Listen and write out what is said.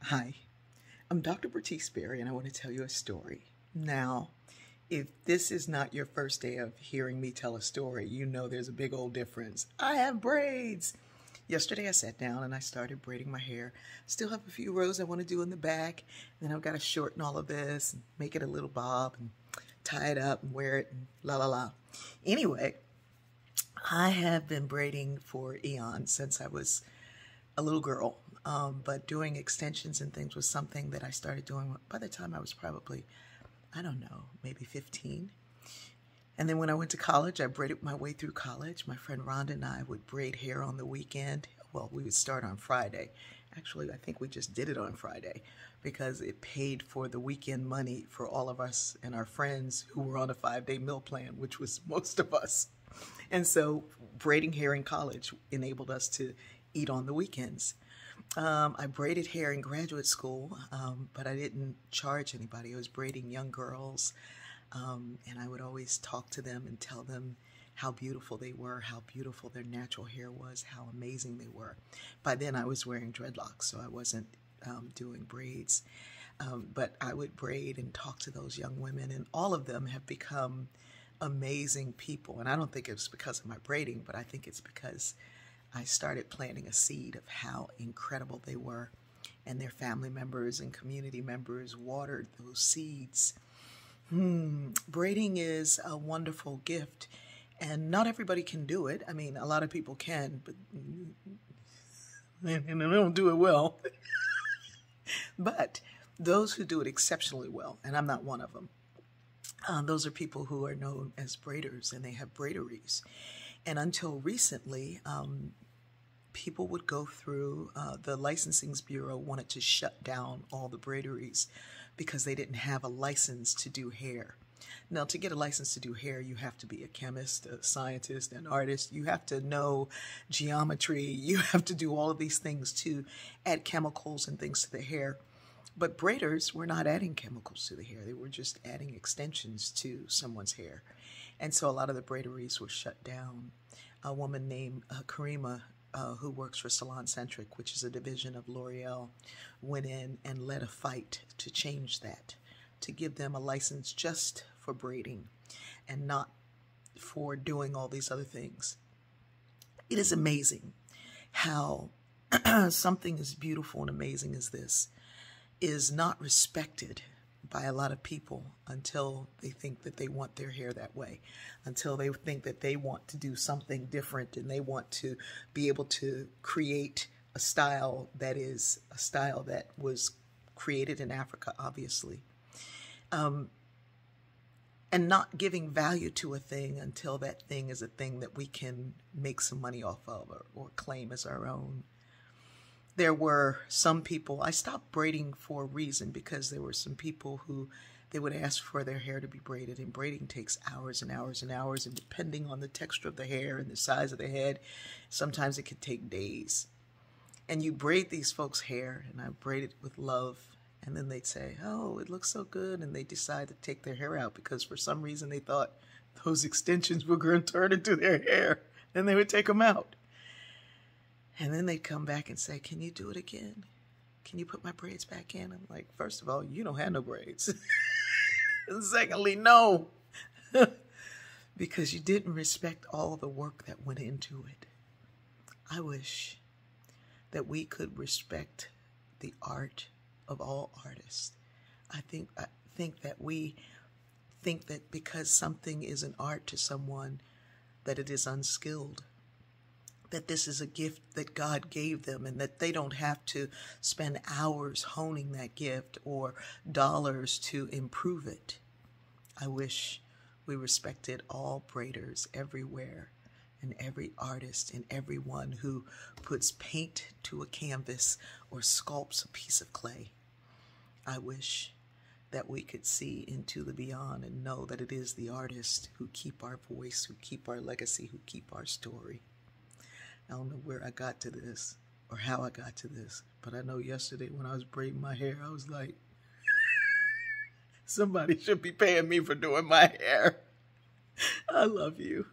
Hi, I'm Dr. Bertice Berry, and I want to tell you a story. Now, if this is not your first day of hearing me tell a story, you know there's a big old difference. I have braids. Yesterday I sat down and I started braiding my hair. Still have a few rows I want to do in the back. And then I've got to shorten all of this and make it a little bob and tie it up and wear it and la la la. Anyway, I have been braiding for eons since I was a little girl. But doing extensions and things was something that I started doing by the time I was probably, I don't know, maybe 15. And then when I went to college, I braided my way through college. My friend Rhonda and I would braid hair on the weekend. Well, we would start on Friday. Actually, I think we just did it on Friday because it paid for the weekend money for all of us and our friends who were on a 5-day meal plan, which was most of us. And so braiding hair in college enabled us to eat on the weekends. I braided hair in graduate school, but I didn't charge anybody. I was braiding young girls, and I would always talk to them and tell them how beautiful they were, how beautiful their natural hair was, how amazing they were. By then I was wearing dreadlocks, so I wasn't doing braids, but I would braid and talk to those young women, and all of them have become amazing people. And I don't think it's because of my braiding, but I think it's because I started planting a seed of how incredible they were, and their family members and community members watered those seeds. Braiding is a wonderful gift, and not everybody can do it. I mean, a lot of people can, but and they don't do it well. But those who do it exceptionally well, and I'm not one of them, those are people who are known as braiders, and they have braideries. And until recently, people would go through, the Licensing Bureau wanted to shut down all the braideries because they didn't have a license to do hair. Now, to get a license to do hair, you have to be a chemist, a scientist, an artist. You have to know geometry. You have to do all of these things to add chemicals and things to the hair. But braiders were not adding chemicals to the hair. They were just adding extensions to someone's hair. And so a lot of the braideries were shut down. A woman named Karima, who works for Saloncentric, which is a division of L'Oreal, went in and led a fight to change that, to give them a license just for braiding and not for doing all these other things. It is amazing how something as beautiful and amazing as this is not respected by a lot of people until they think that they want their hair that way, until they think that they want to do something different and they want to be able to create a style that is a style that was created in Africa, obviously. And not giving value to a thing until that thing is a thing that we can make some money off of or claim as our own. There were some people, I stopped braiding for a reason, because there were some people who they would ask for their hair to be braided, and braiding takes hours and hours and hours, and depending on the texture of the hair and the size of the head, sometimes it could take days. And you braid these folks' hair, and I braided with love, and then they'd say, oh, it looks so good, and they decide to take their hair out because for some reason they thought those extensions were going to turn into their hair, and they would take them out. And then they'd come back and say, can you do it again? Can you put my braids back in? I'm like, first of all, you don't have no braids. And secondly, no. Because you didn't respect all the work that went into it. I wish that we could respect the art of all artists. I think that we think that because something is an art to someone, that it is unskilled, that this is a gift that God gave them and that they don't have to spend hours honing that gift or dollars to improve it. I wish we respected all braiders everywhere, and every artist and everyone who puts paint to a canvas or sculpts a piece of clay. I wish that we could see into the beyond and know that it is the artists who keep our voice, who keep our legacy, who keep our story. I don't know where I got to this or how I got to this, but I know yesterday when I was braiding my hair, I was like, somebody should be paying me for doing my hair. I love you.